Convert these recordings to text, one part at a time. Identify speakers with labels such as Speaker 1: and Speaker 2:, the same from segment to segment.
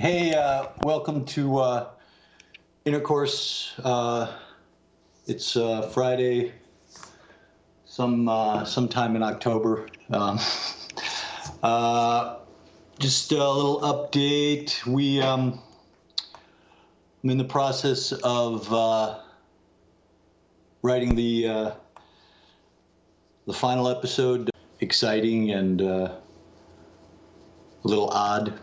Speaker 1: Hey, welcome to Intercourse. It's Friday, sometime in October. Just a little update. I'm in the process of writing the final episode. Exciting and a little odd.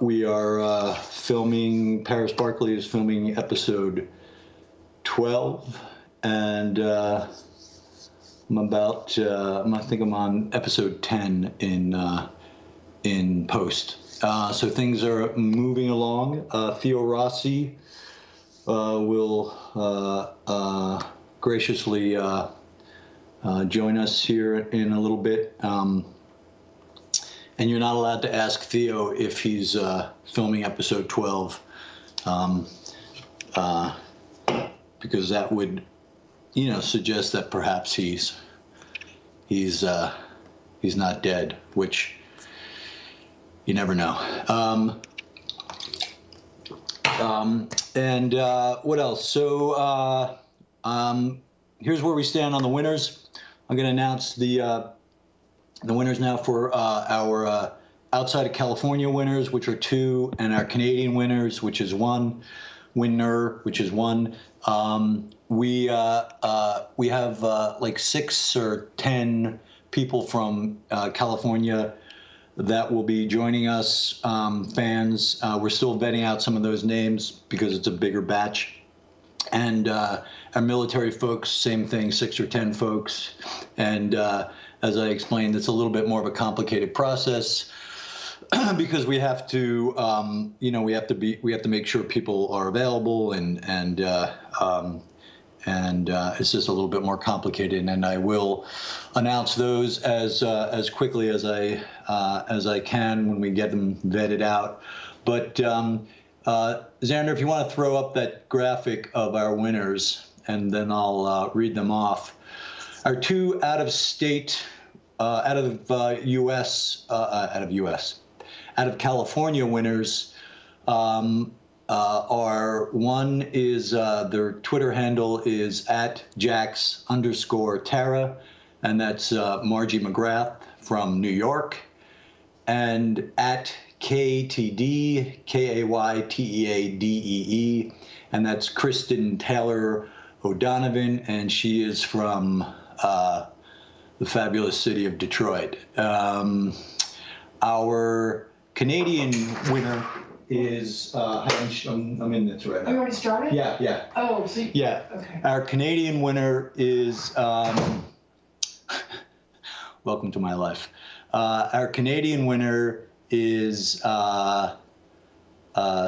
Speaker 1: We are filming, Paris Barkley is filming episode 12, and I think I'm on episode 10 in post. So things are moving along. Theo Rossi will graciously join us here in a little bit. And you're not allowed to ask Theo if he's filming episode 12, because that would, suggest that perhaps he's not dead, which you never know. And what else? So here's where we stand on the winners. I'm going to announce the winners now for our outside of California winners, which are 2, and our Canadian winners, which is 1. Winner, which is 1. We have like 6 or 10 people from California that will be joining us, fans. We're still vetting out some of those names because it's a bigger batch. And our military folks, same thing, 6 or 10 folks. And as I explained, it's a little bit more of a complicated process because we have to, we have to make sure people are available, and it's just a little bit more complicated. And I will announce those as quickly as I can when we get them vetted out. But Xander, if you want to throw up that graphic of our winners, and then I'll read them off. Our 2 out of California winners are, one is their Twitter handle is @Jax_Tara, and that's Margie McGrath from New York, and @KTD KAYTEADEE, and that's Kristen Taylor O'Donovan, and she is from the fabulous city of Detroit. Our Canadian winner is, I'm in this right now.
Speaker 2: You already started?
Speaker 1: Yeah.
Speaker 2: Oh, so
Speaker 1: yeah.
Speaker 2: Okay.
Speaker 1: Our Canadian winner is, welcome to my life. Our Canadian winner is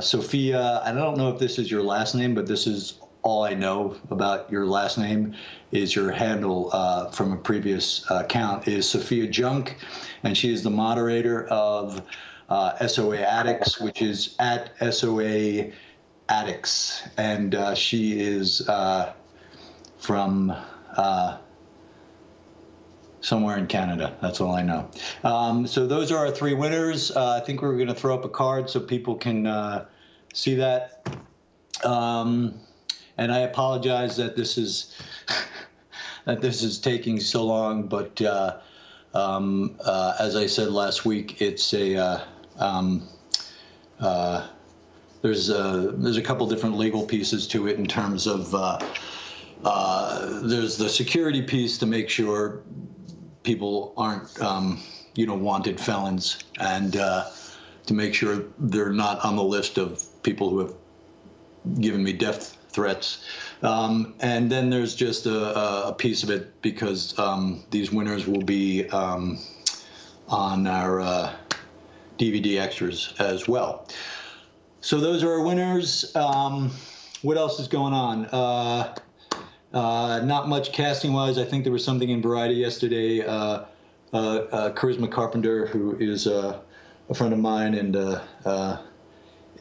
Speaker 1: Sophia. I don't know if this is your last name, but this is all I know about your last name. Is your handle from a previous account is Sophia Junk, and she is the moderator of SOA Addicts, which is @SOA Addicts, and she is from somewhere in Canada. That's all I know. So those are our 3 winners. I think we're going to throw up a card so people can see that. And I apologize that this is taking so long, but as I said last week, it's there's a couple different legal pieces to it in terms of there's the security piece to make sure people aren't wanted felons, and to make sure they're not on the list of people who have given me death threats. And then there's just a piece of it because these winners will be on our DVD extras as well. So those are our winners. What else is going on? Not much casting-wise. I think there was something in Variety yesterday. Charisma Carpenter, who is a friend of mine and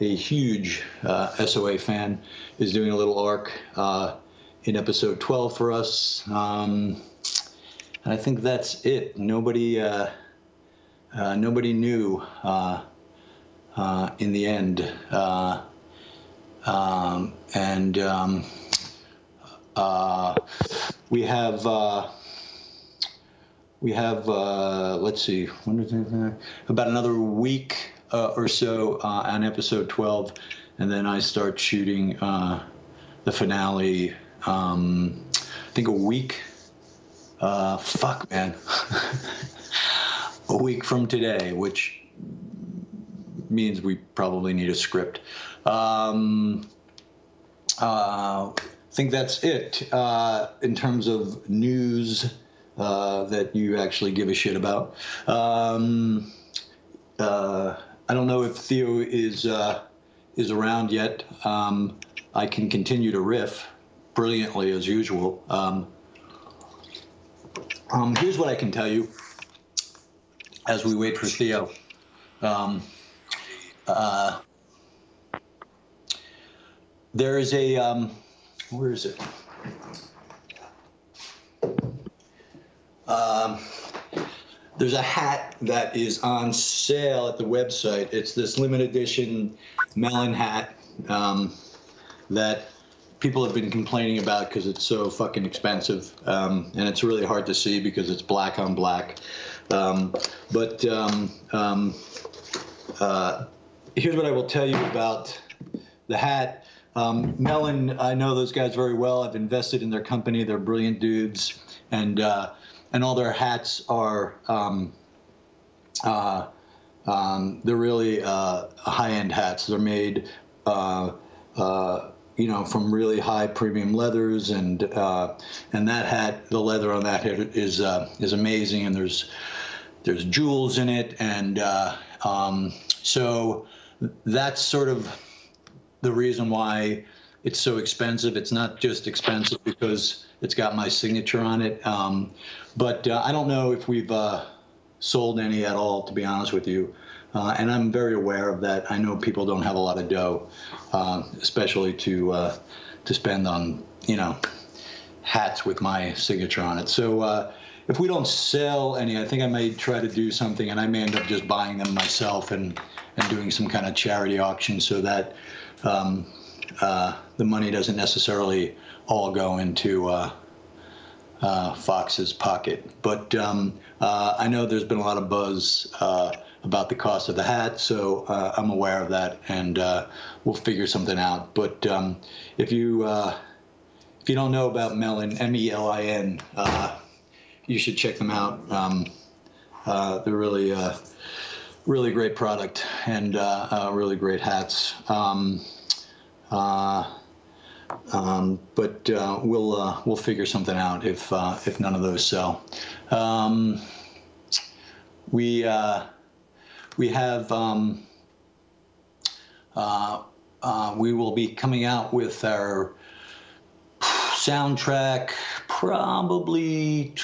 Speaker 1: a huge SOA fan, is doing a little arc in episode 12 for us. And I think that's it. Nobody new in the end. And we have let's see, about another week or so on episode 12, and then I start shooting the finale. I think a week. Fuck, man. A week from today, which means we probably need a script. I think that's it in terms of news that you actually give a shit about. I don't know if Theo is around yet. I can continue to riff brilliantly as usual. Here's what I can tell you as we wait for Theo. There is a, where is it? There's a hat that is on sale at the website. It's this limited edition melon hat that people have been complaining about because it's so fucking expensive. And it's really hard to see because it's black on black. But here's what I will tell you about the hat. Melon, I know those guys very well. I've invested in their company. They're brilliant dudes, and all their hats are they're really high-end hats. They're made from really high premium leathers, and that hat, the leather on that hat is amazing, and there's jewels in it, and so that's sort of the reason why it's so expensive. It's not just expensive because it's got my signature on it, but I don't know if we've sold any at all, to be honest with you, and I'm very aware of that. I know people don't have a lot of dough, especially to spend on hats with my signature on it. So if we don't sell any, I think I may try to do something, and I may end up just buying them myself and doing some kind of charity auction so that the money doesn't necessarily all go into Fox's pocket. But I know there's been a lot of buzz about the cost of the hat, so I'm aware of that, and we'll figure something out. But if you don't know about Melon, MELIN, you should check them out. They're really great product, and really great hats. But we'll figure something out if none of those sell. We have we will be coming out with our soundtrack probably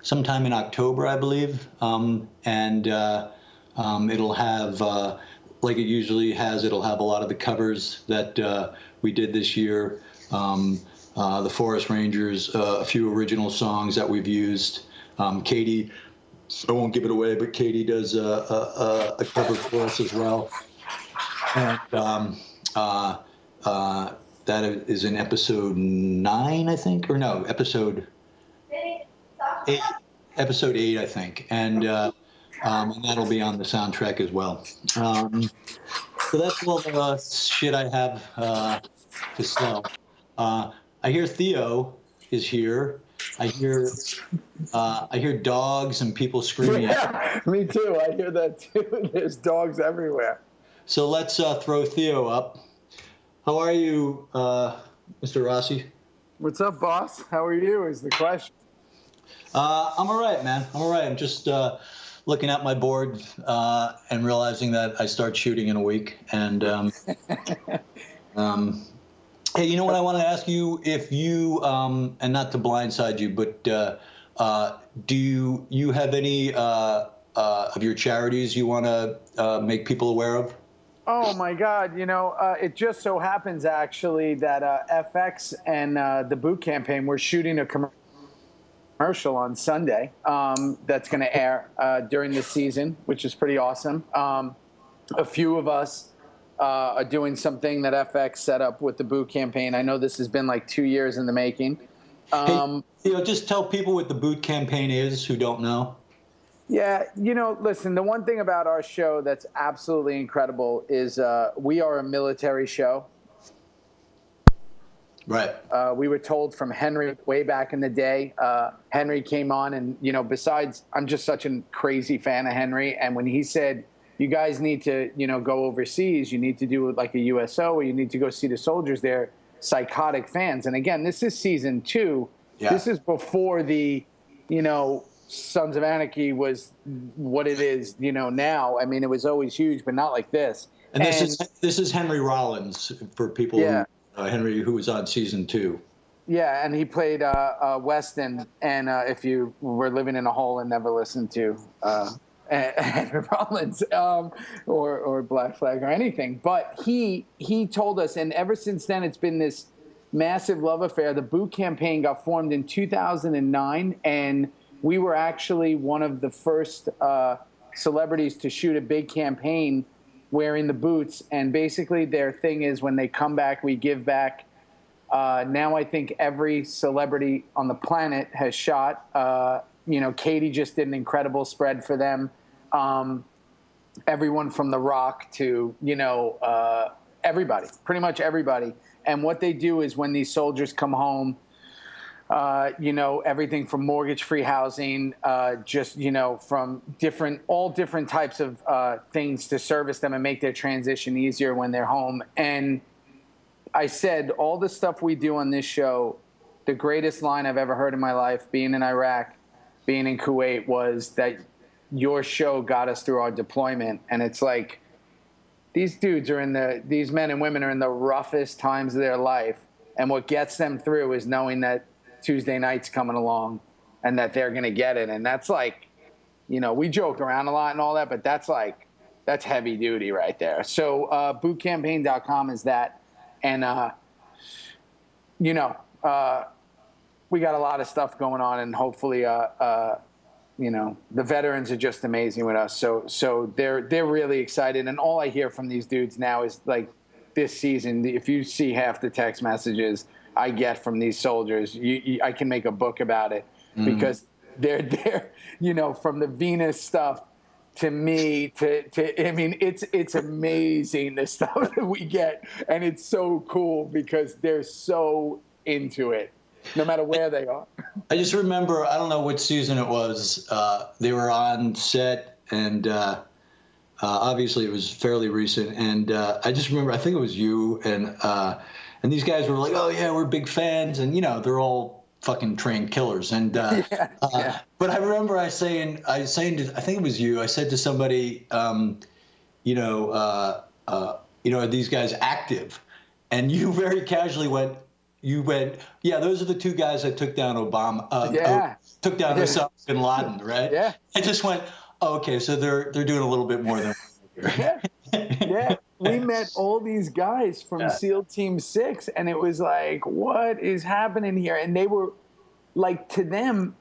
Speaker 1: sometime in October, I believe, and it'll have, like it usually has, it'll have a lot of the covers that we did this year, the Forest Rangers, a few original songs that we've used. Katie, I won't give it away, but Katie does a cover for us as well. And that is in episode 9, I think, or no, episode 8, I think, and that'll be on the soundtrack as well. So that's all the shit I have to sell. I hear Theo is here. I hear dogs and people screaming.
Speaker 2: Yeah, me too. I hear that too. There's dogs everywhere.
Speaker 1: So let's throw Theo up. How are you, Mr. Rossi?
Speaker 2: What's up, boss? How are you is the question.
Speaker 1: I'm all right, man. I'm all right. I'm just looking at my board and realizing that I start shooting in a week. And hey, you know what I want to ask you? If you, and not to blindside you, but do you have any of your charities you want to make people aware of?
Speaker 2: Oh, my God. It just so happens, actually, that FX and the Boot Campaign, we're shooting a commercial commercial on Sunday that's going to air during the season, which is pretty awesome. A few of us are doing something that FX set up with the boot campaign. I know this has been like 2 years in the making.
Speaker 1: Hey, just tell people what the boot campaign is who don't know.
Speaker 2: Yeah, listen, the one thing about our show that's absolutely incredible is we are a military show.
Speaker 1: Right.
Speaker 2: We were told from Henry way back in the day. Henry came on and, besides, I'm just such a crazy fan of Henry. And when he said, you guys need to, go overseas, you need to do like a USO, or you need to go see the soldiers, they're psychotic fans. And again, this is season 2. Yeah. This is before the, Sons of Anarchy was what it is, now. I mean, it was always huge, but not like this.
Speaker 1: And this is Henry Rollins for people who, Henry, who was on season 2.
Speaker 2: Yeah, and he played Weston. And if you were living in a hole and never listened to Henry Rollins or Black Flag or anything, but he told us, and ever since then it's been this massive love affair. The boot campaign got formed in 2009, and we were actually one of the first celebrities to shoot a big campaign wearing the boots. And basically their thing is when they come back, we give back. Now I think every celebrity on the planet has shot. Katie just did an incredible spread for them. Everyone from The Rock to, everybody, pretty much everybody. And what they do is when these soldiers come home, everything from mortgage-free housing, from all different types of things to service them and make their transition easier when they're home. And I said, all the stuff we do on this show, the greatest line I've ever heard in my life, being in Iraq, being in Kuwait, was that your show got us through our deployment. And it's like, these dudes these men and women are in the roughest times of their life. And what gets them through is knowing that Tuesday night's coming along and that they're going to get it. And that's like, we joke around a lot and all that, but that's heavy duty right there. So bootcampaign.com is that. And, we got a lot of stuff going on, and hopefully, the veterans are just amazing with us. So they're really excited. And all I hear from these dudes now is like this season, if you see half the text messages I get from these soldiers, I can make a book about it, because they're from the Venus stuff to me I mean, it's amazing the stuff that we get, and it's so cool because they're so into it, no matter where they are.
Speaker 1: I just remember, I don't know what season it was. They were on set, and obviously it was fairly recent. And I just remember, I think it was you, and these guys were like, "Oh yeah, we're big fans," and they're all fucking trained killers. And but I remember I saying to, I think it was you, I said to somebody, are these guys active? And you very casually went, yeah, those are the 2 guys that took down Obama, took down Osama bin Laden, right? Yeah. I just went, oh, okay, so they're doing a little bit more than
Speaker 2: yeah. We met all these guys from SEAL Team 6, and it was like, what is happening here? And they were like, to them,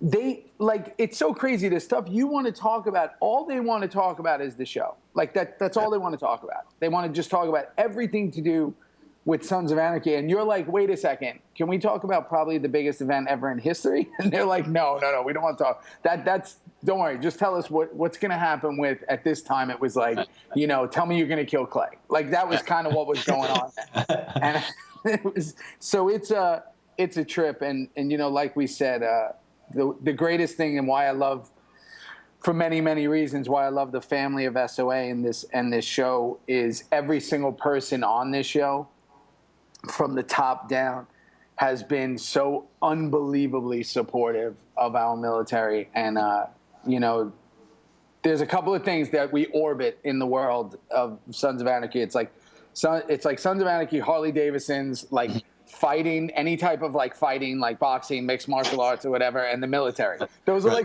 Speaker 2: it's so crazy. The stuff you want to talk about, all they want to talk about is the show. Like that's all they want to talk about. They want to just talk about everything to do with Sons of Anarchy. And you're like, wait a second, can we talk about probably the biggest event ever in history? And they're like, no, we don't want to talk. Don't worry, just tell us what's going to happen with, at this time, it was like, tell me you're going to kill Clay. Like, that was kind of what was going on. And it's a trip. And like we said, the greatest thing, and why I love, for many, many reasons, why I love the family of SOA and this show, is every single person on this show, from the top down, has been so unbelievably supportive of our military. And, there's a couple of things that we orbit in the world of Sons of Anarchy. It's like Sons of Anarchy, Harley Davidsons, like fighting, any type of fighting, like boxing, mixed martial arts or whatever, and the military. Those are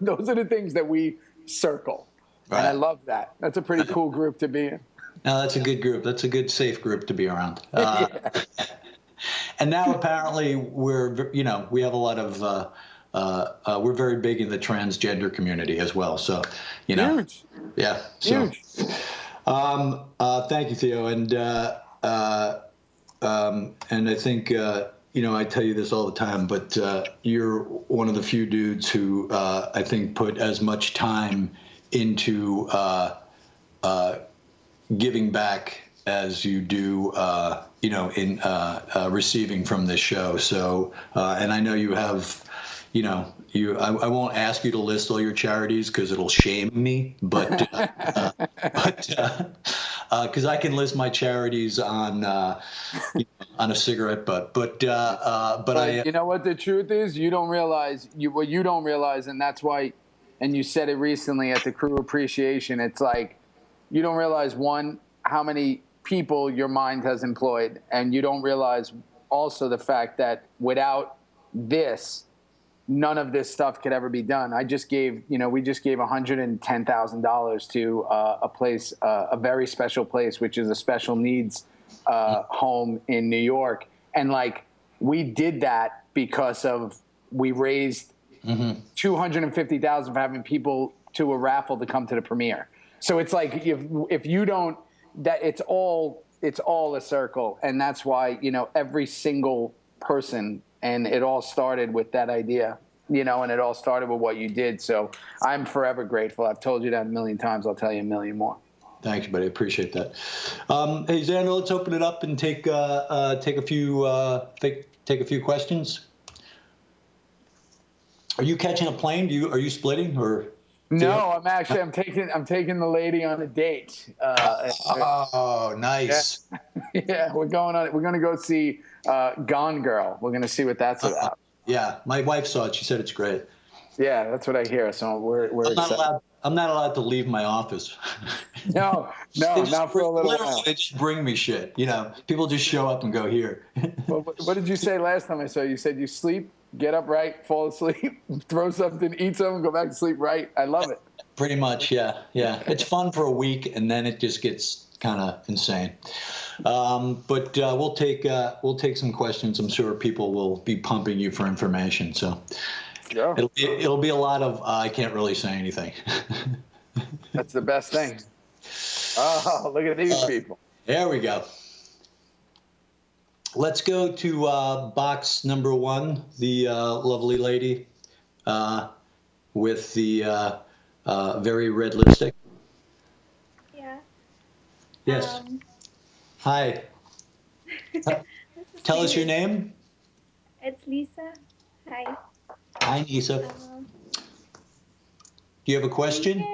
Speaker 2: those are the things that we circle. Right. And I love that. That's a pretty cool group to be in.
Speaker 1: No, that's a good group. That's a good, safe group to be around. And and now apparently we have a lot of we're very big in the transgender community as well. So,
Speaker 2: Huge.
Speaker 1: Yeah. So,
Speaker 2: Huge.
Speaker 1: Thank you, Theo, and I think I tell you this all the time, but you're one of the few dudes who I think put as much time into giving back as you do, in receiving from this show. So, and I know you have, I won't ask you to list all your charities because it'll shame me, but because I can list my charities on a cigarette butt, but
Speaker 2: you know what the truth is? You don't realize what you don't realize, and that's why. And you said it recently at the crew appreciation. It's like you don't realize, one, how many people your mind has employed, and you don't realize also the fact that without this, none of this stuff could ever be done. We just gave $110,000 to a place, a very special place, which is a special needs home in New York. And we did that because we raised $250,000 for having people to a raffle to come to the premiere. So it's like if you don't, that it's all a circle, and that's why every single person, and it all started with that idea, and it all started with what you did. So I'm forever grateful. I've told you that a million times. I'll tell you a million more.
Speaker 1: Thanks, buddy. Appreciate that. Hey, Xander, let's open it up and take a few questions. Are you catching a plane? Are you splitting or?
Speaker 2: No, I'm taking the lady on a date.
Speaker 1: Oh, nice.
Speaker 2: Yeah, we're going to go see Gone Girl. We're going to see what that's about.
Speaker 1: Yeah, my wife saw it. She said it's great.
Speaker 2: Yeah, that's what I hear. So we're excited.
Speaker 1: I'm not allowed to leave my office.
Speaker 2: No, not for a little while.
Speaker 1: They just bring me shit. People just show up and go here.
Speaker 2: Well, what did you say last time I saw you? You said you sleep, get up right, fall asleep, throw something, eat something, go back to sleep right. I love it.
Speaker 1: Pretty much, yeah. It's fun for a week, and then it just gets kind of insane. But we'll take some questions. I'm sure people will be pumping you for information. So.
Speaker 2: Yeah.
Speaker 1: It'll be a lot of I can't really say anything.
Speaker 2: That's the best thing. Oh, look at these people.
Speaker 1: There we go. Let's go to box number 1, the lovely lady with the very red lipstick.
Speaker 3: Yeah.
Speaker 1: Yes. Hi. Tell us your name.
Speaker 3: It's Lisa. Hi.
Speaker 1: Hi, Nisa. Do you have a question?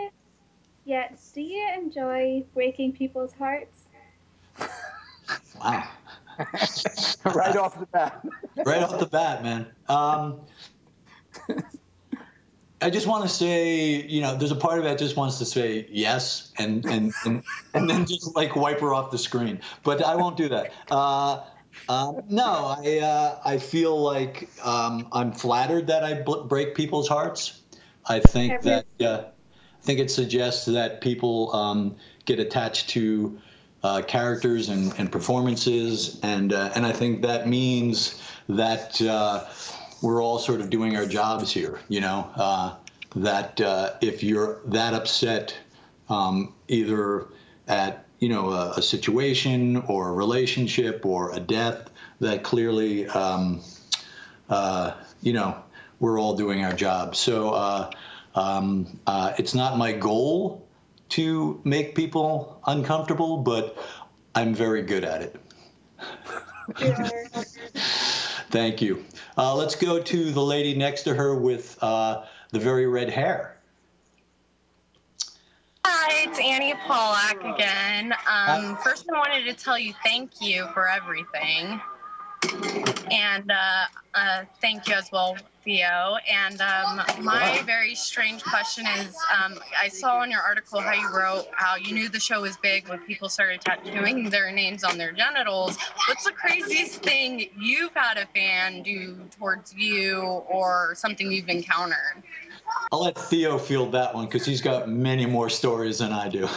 Speaker 3: Do you enjoy breaking people's hearts?
Speaker 1: Wow.
Speaker 2: Right off the bat.
Speaker 1: Right off the bat, man. I just want to say, there's a part of it that just wants to say yes and then just wipe her off the screen. But I won't do that. No, I feel like I'm flattered that I break people's hearts. I think it suggests that people get attached to characters and performances, and I think that means that we're all sort of doing our jobs here. That if you're that upset, either at a situation or a relationship or a death, that clearly, we're all doing our job. So it's not my goal to make people uncomfortable, but I'm very good at it. Thank you. Let's go to the lady next to her with the very red hair.
Speaker 4: Hi, it's Annie Pollack again. First, I wanted to tell you thank you for everything. And thank you as well, Theo. And my very strange question is, I saw in your article how you wrote how you knew the show was big when people started tattooing their names on their genitals. What's the craziest thing you've had a fan do towards you or something you've encountered?
Speaker 1: I'll let Theo field that one because he's got many more stories than I do.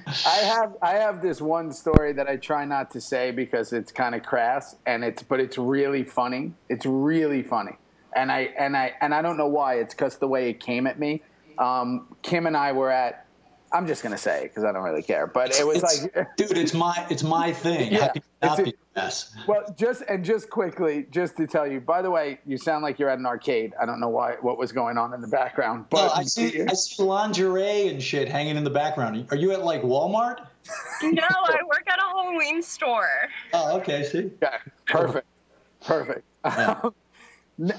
Speaker 2: I have this one story that I try not to say because it's kind of crass, but it's really funny. It's really funny, and I don't know why. It's because the way it came at me. Kim and I were at. I'm just gonna say it because I don't really care. But it was
Speaker 1: dude, it's my thing.
Speaker 2: Yeah,
Speaker 1: How can you not be yes?
Speaker 2: Well, just quickly, just to tell you. By the way, you sound like you're at an arcade. I don't know what was going on in the background. But
Speaker 1: I see lingerie and shit hanging in the background. Are you at like Walmart?
Speaker 4: No, I work at a Halloween store.
Speaker 1: Oh, okay. See.
Speaker 2: Yeah, perfect.
Speaker 1: Yeah.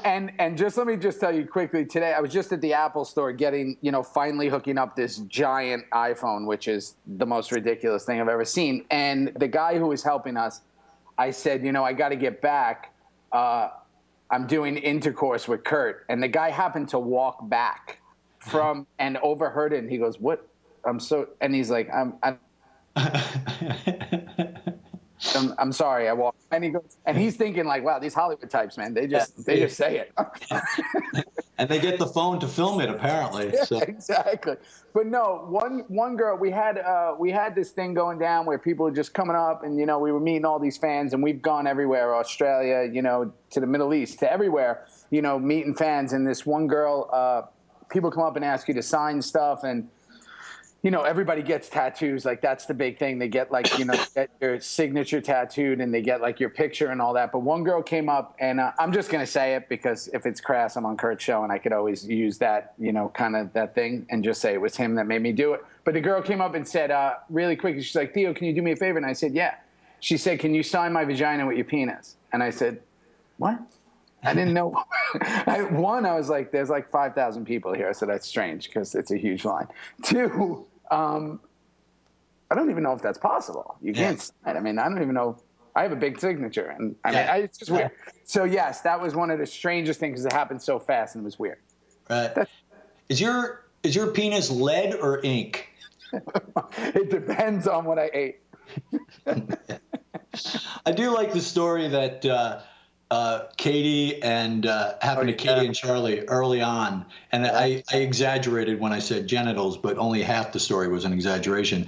Speaker 2: And just let me just tell you quickly, today I was just at the Apple store getting, finally hooking up this giant iPhone, which is the most ridiculous thing I've ever seen. And the guy who was helping us, I said, I got to get back. I'm doing Intercourse with Kurt. And the guy happened to walk back from and overheard it. And he goes, what? And he's like, I'm sorry, I walked. And he goes, and he's thinking like, wow, these Hollywood types, man, they just say it.
Speaker 1: And they get the phone to film it, apparently.
Speaker 2: Yeah,
Speaker 1: so.
Speaker 2: exactly. But no, one girl, we had this thing going down where people were just coming up, and we were meeting all these fans, and we've gone everywhere, Australia, to the Middle East, to everywhere, meeting fans. And this one girl, people come up and ask you to sign stuff, and everybody gets tattoos. Like, that's the big thing. They get get your signature tattooed, and they get like your picture and all that. But one girl came up, and I'm just going to say it because if it's crass, I'm on Kurt's show, and I could always use that, kind of that thing and just say it was him that made me do it. But the girl came up and said, really quick, she's like, Theo, can you do me a favor? And I said, yeah. She said, can you sign my vagina with your penis? And I said, what? I didn't know. I was like, there's like 5,000 people here. So that's strange because it's a huge line. Two, I don't even know if that's possible. You can't sign. I mean, I don't even know. I have a big signature, and it's just weird. So yes, that was one of the strangest things because it happened so fast and it was weird.
Speaker 1: Right. Is your penis lead or ink?
Speaker 2: It depends on what I ate.
Speaker 1: I do like the story that Katie and happened to Katie and Charlie early on, and I exaggerated when I said genitals, but only half the story was an exaggeration.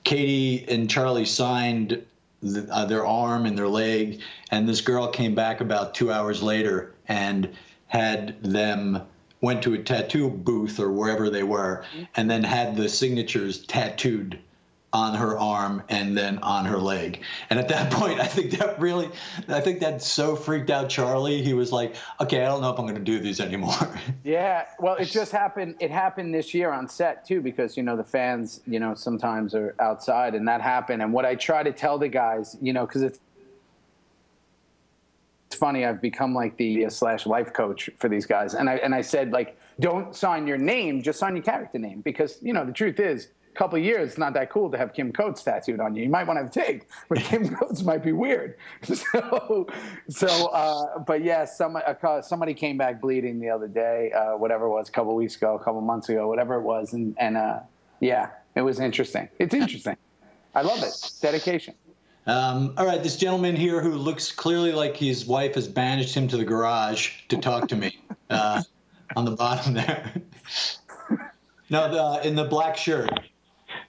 Speaker 1: Katie and Charlie signed their arm and their leg, and this girl came back about 2 hours later and had them went to a tattoo booth or wherever they were, and then had the signatures tattooed on her arm and then on her leg. And at that point, I think that so freaked out Charlie. He was like, okay, I don't know if I'm going to do these anymore.
Speaker 2: Yeah. Well, it just happened. It happened this year on set too, because, the fans, sometimes are outside, and that happened. And what I try to tell the guys, because it's funny, I've become like the / life coach for these guys. And I said, like, don't sign your name, just sign your character name, because, the truth is, couple of years, it's not that cool to have Kim Coates tattooed on you. You might want to have Tig, but Kim Coates might be weird. But yeah, somebody came back bleeding the other day, whatever it was, a couple of weeks ago, a couple of months ago, whatever it was, and yeah, it was interesting. It's interesting. I love it. It's dedication.
Speaker 1: All right, this gentleman here who looks clearly like his wife has banished him to the garage to talk to me on the bottom there. No, in the black shirt.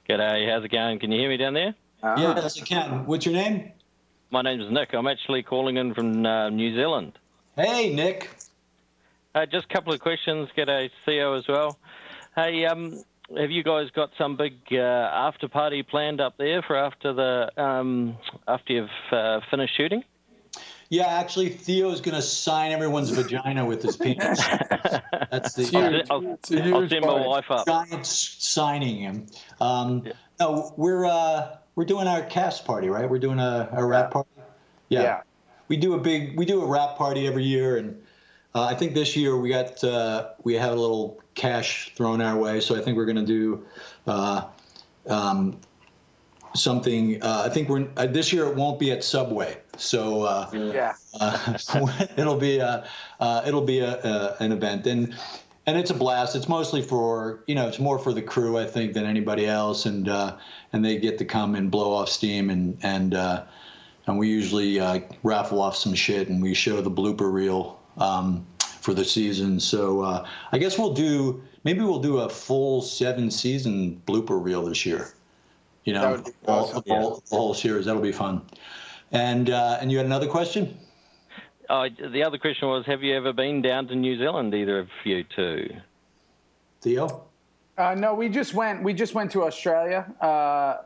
Speaker 5: G'day, how's it going? Can you hear me down there?
Speaker 1: Yes, I can. What's your name?
Speaker 5: My name's Nick. I'm actually calling in from New Zealand.
Speaker 1: Hey, Nick.
Speaker 5: Just a couple of questions. G'day, Theo as well. Hey, have you guys got some big after party planned up there for after you've finished shooting?
Speaker 1: Yeah, actually, Theo's going to sign everyone's vagina with his penis. That's the.
Speaker 5: I'll send my wife up.
Speaker 1: Giant signing him. No, we're doing our cast party, right? We're doing a rap party. Yeah. We do a rap party every year, and I think this year we have a little cash thrown our way, so I think we're going to do something. I think this year it won't be at Subway, so it'll be an event, and it's a blast. It's mostly for it's more for the crew, I think, than anybody else, and they get to come and blow off steam, and we usually raffle off some shit, and we show the blooper reel for the season. So I guess we'll do a full 7-season blooper reel this year. You
Speaker 2: That
Speaker 1: know,
Speaker 2: would be awesome.
Speaker 1: the whole series. That'll be fun. And you had another question?
Speaker 5: The other question was, have you ever been down to New Zealand, either of you two?
Speaker 1: Theo?
Speaker 2: No, we just went to Australia a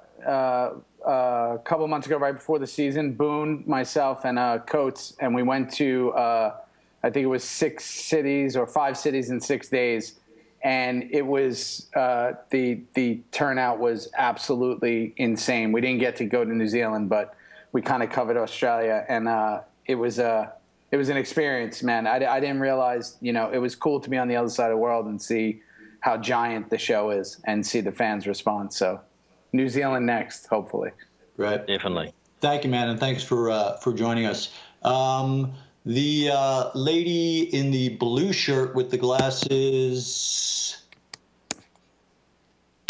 Speaker 2: couple months ago, right before the season. Boone, myself, and Coates, and we went to I think it was 6 cities or 5 cities in 6 days, and it was the turnout was absolutely insane. We didn't get to go to New Zealand, but we kind of covered Australia, and it was an experience, man. I didn't realize, it was cool to be on the other side of the world and see how giant the show is and see the fans respond. So New Zealand next, hopefully.
Speaker 1: Right.
Speaker 5: Definitely.
Speaker 1: Thank you, man, and thanks for joining us. The lady in the blue shirt with the glasses.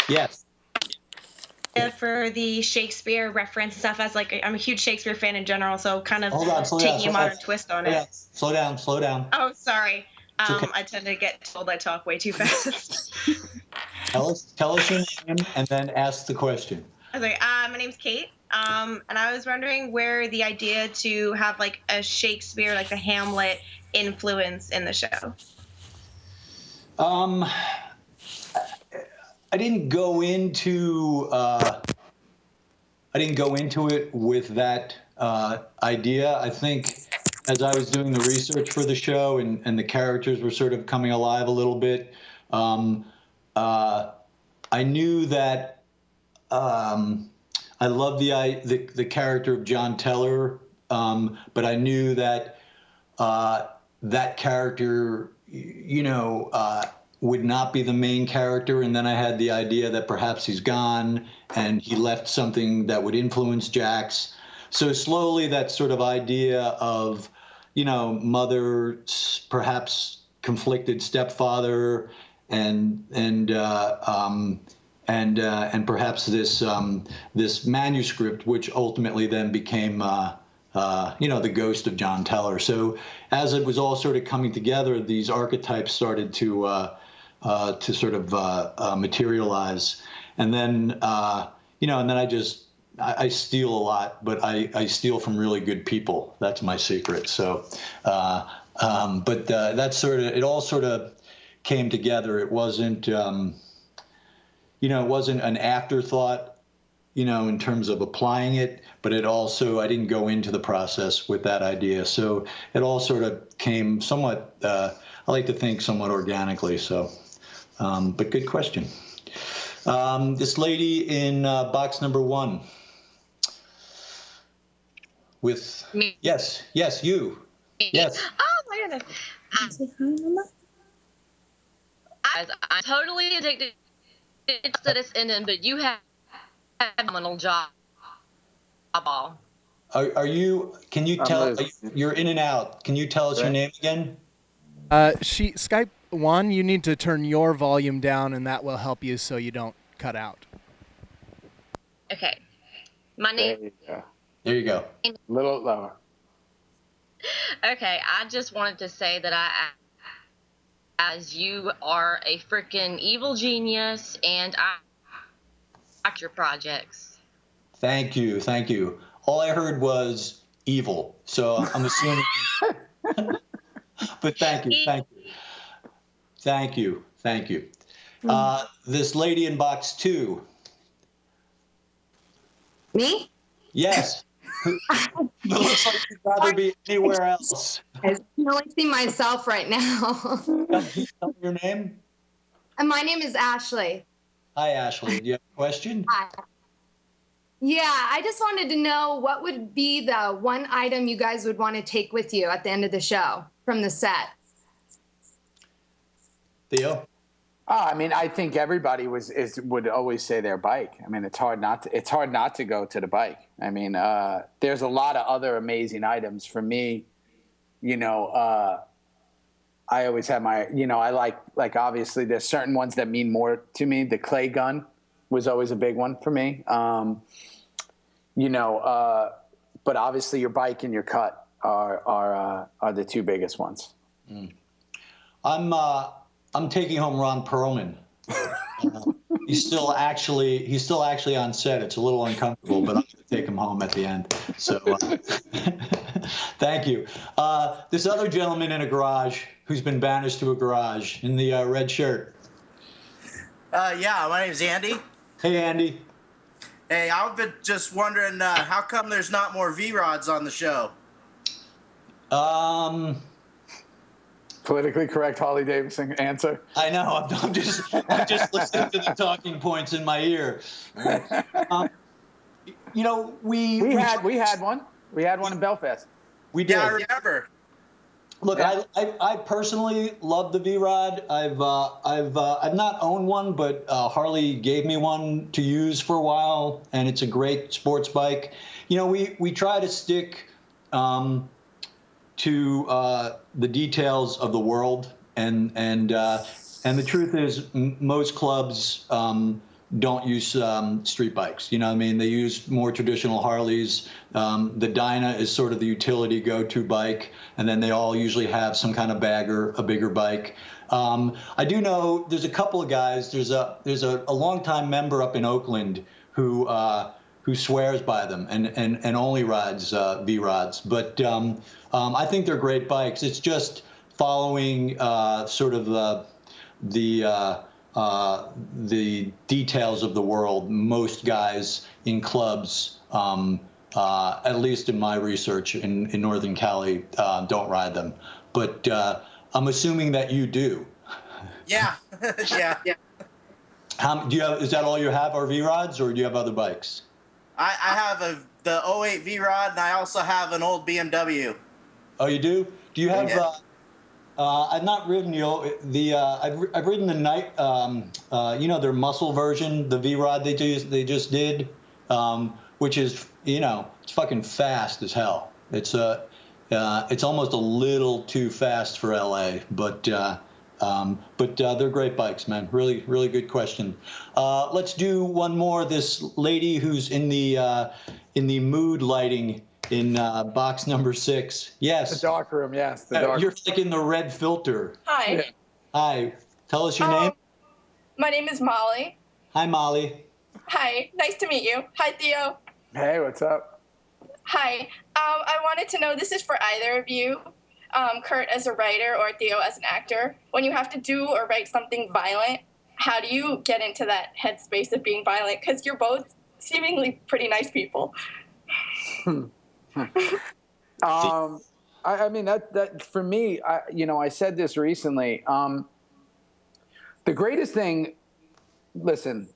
Speaker 1: Yes.
Speaker 6: For the Shakespeare reference stuff, as I'm a huge Shakespeare fan in general, so kind of
Speaker 1: Slow
Speaker 6: taking a
Speaker 1: down,
Speaker 6: modern twist on it.
Speaker 1: Slow down.
Speaker 6: Oh, sorry.
Speaker 1: Okay.
Speaker 6: I tend to get told I talk way too fast.
Speaker 1: Tell us your name and then ask the question.
Speaker 6: Okay, my name's Kate, and I was wondering where the idea to have a Shakespeare, the Hamlet influence in the show.
Speaker 1: I didn't go into it with that idea. I think as I was doing the research for the show and the characters were sort of coming alive a little bit, I knew that I love the character of John Teller, but I knew that that character, would not be the main character. And then I had the idea that perhaps he's gone and he left something that would influence Jax. So slowly that sort of idea of, mother, perhaps conflicted stepfather, and perhaps this manuscript, which ultimately then became the ghost of John Teller. So as it was all sort of coming together, these archetypes started to sort of materialize, and then and then I steal a lot, but I steal from really good people. That's my secret. So, but that's it all sort of came together. It wasn't, it wasn't an afterthought, in terms of applying it, but it also, I didn't go into the process with that idea. So it all sort of came somewhat, I like to think somewhat organically. So, but good question. This lady in box number 1. With
Speaker 6: Me.
Speaker 1: Yes, you. Yes.
Speaker 6: Oh my goodness. I'm totally addicted to this ending, but you have a phenomenal job.
Speaker 1: Are you? Can you tell? You're in and out. Can you tell us your name again?
Speaker 7: Skype 1. You need to turn your volume down, and that will help you so you don't cut out.
Speaker 6: Okay. My name.
Speaker 1: There you go.
Speaker 2: A little lower.
Speaker 6: Okay, I just wanted to say that as you are a freaking evil genius, and I like your projects.
Speaker 1: Thank you. All I heard was evil, so I'm assuming. But thank you. This lady in box 2.
Speaker 8: Me?
Speaker 1: Yes. It looks like you'd rather be anywhere else.
Speaker 8: I can only see myself right now.
Speaker 1: Can you tell me your name?
Speaker 8: And my name is Ashley.
Speaker 1: Hi, Ashley. Do you have a question?
Speaker 8: Hi. Yeah, I just wanted to know what would be the one item you guys would want to take with you at the end of the show from the set.
Speaker 1: Theo?
Speaker 2: I think everybody would always say their bike. It's hard not to go to the bike. There's a lot of other amazing items for me. I always have my, I like obviously there's certain ones that mean more to me. The clay gun was always a big one for me. But obviously your bike and your cut are the 2 biggest ones.
Speaker 1: I'm taking home Ron Perlman. he's still actually on set. It's a little uncomfortable, but I'm going to take him home at the end. So thank you. This other gentleman in a garage who's been banished to a garage in the red shirt.
Speaker 9: Yeah, my name's Andy.
Speaker 1: Hey, Andy.
Speaker 9: Hey, I've been just wondering, how come there's not more V-Rods on the show?
Speaker 2: Politically correct Harley Davidson answer.
Speaker 1: I know. I'm just listening to the talking points in my ear. You know, we had
Speaker 2: one. We had one in Belfast.
Speaker 1: We did.
Speaker 9: Yeah, I remember.
Speaker 1: Look,
Speaker 2: Yeah.
Speaker 1: I personally love the V-Rod. I've not owned one, but Harley gave me one to use for a while, and it's a great sports bike. You know, we try to stick to the details of the world, and the truth is, most clubs don't use street bikes. You know what I mean? They use more traditional Harleys. The Dyna is sort of the utility go-to bike, and then they all usually have some kind of bagger, a bigger bike. I do know there's a couple of guys. There's a longtime member up in Oakland who swears by them and only rides V-Rods. But I think they're great bikes. It's just following sort of the details of the world. Most guys in clubs, at least in my research in Northern Cali, don't ride them. But I'm assuming that you do.
Speaker 9: Yeah, yeah.
Speaker 1: Is that all you have, are V-Rods, or do you have other bikes?
Speaker 9: I have the 08 V-Rod, and I also have an old BMW.
Speaker 1: Oh, you do? Do you have?
Speaker 9: Yeah.
Speaker 1: I've not ridden I've ridden the night. Their muscle version, the V-Rod they just did, which is it's fucking fast as hell. It's almost a little too fast for LA, but they're great bikes, man. Really, really good question. Let's do one more. This lady who's in the mood lighting in box number 6. Yes.
Speaker 2: The dark room, yes. The dark.
Speaker 1: You're like in the red filter.
Speaker 10: Hi.
Speaker 2: Yeah.
Speaker 1: Hi. Tell us your name.
Speaker 10: My name is Molly.
Speaker 1: Hi, Molly.
Speaker 10: Hi. Nice to meet you. Hi, Theo.
Speaker 2: Hey, what's up?
Speaker 10: Hi. I wanted to know, this is for either of you, Kurt as a writer or Theo as an actor. When you have to do or write something violent, how do you get into that headspace of being violent? Because you're both seemingly pretty nice people.
Speaker 2: I mean that for me, I said this recently. The greatest thing, listen,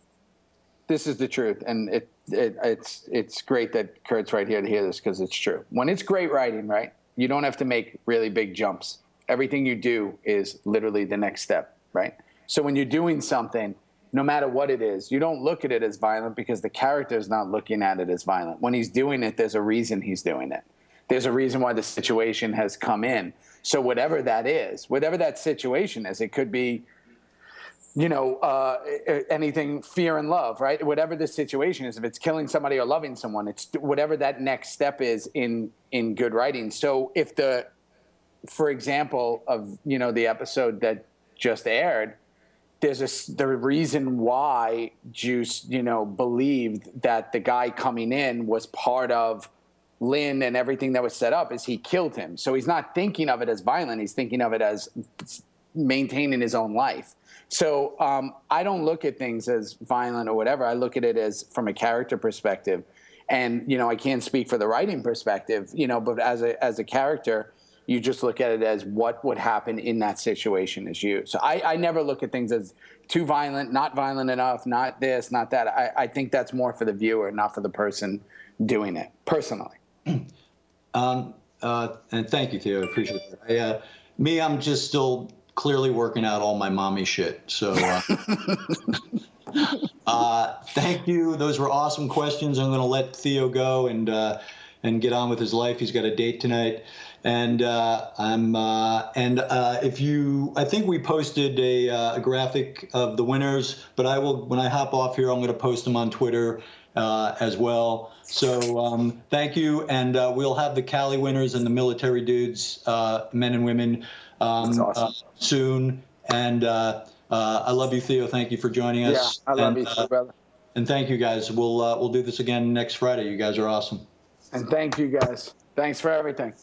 Speaker 2: this is the truth, and it's great that Kurt's right here to hear this, because it's true. When it's great writing, right, you don't have to make really big jumps. Everything you do is literally the next step, right? So when you're doing something, no matter what it is, you don't look at it as violent because the character is not looking at it as violent. When he's doing it, there's a reason he's doing it. There's a reason why the situation has come in. So whatever that is, whatever that situation is, it could be, anything, fear and love, right? Whatever the situation is, if it's killing somebody or loving someone, it's whatever that next step is in good writing. So if for example, of, the episode that just aired, there's the reason why Juice, believed that the guy coming in was part of Lynn and everything that was set up, is he killed him. So he's not thinking of it as violent. He's thinking of it as maintaining his own life. So I don't look at things as violent or whatever. I look at it as from a character perspective. And, I can't speak for the writing perspective, but as a character, you just look at it as what would happen in that situation as you. So I never look at things as too violent, not violent enough, not this, not that. I think that's more for the viewer, not for the person doing it, personally.
Speaker 1: And thank you, Theo. I appreciate that. I'm just still clearly working out all my mommy shit. So thank you. Those were awesome questions. I'm going to let Theo go and get on with his life. He's got a date tonight. And I think we posted a graphic of the winners, but when I hop off here, I'm going to post them on Twitter as well. So thank you, and we'll have the Cali winners and the military dudes, men and women,
Speaker 2: That's awesome.
Speaker 1: soon. And I love you, Theo. Thank you for joining us.
Speaker 2: Yeah, I love you too, brother.
Speaker 1: And thank you, guys. We'll do this again next Friday. You guys are awesome.
Speaker 2: And thank you, guys. Thanks for everything.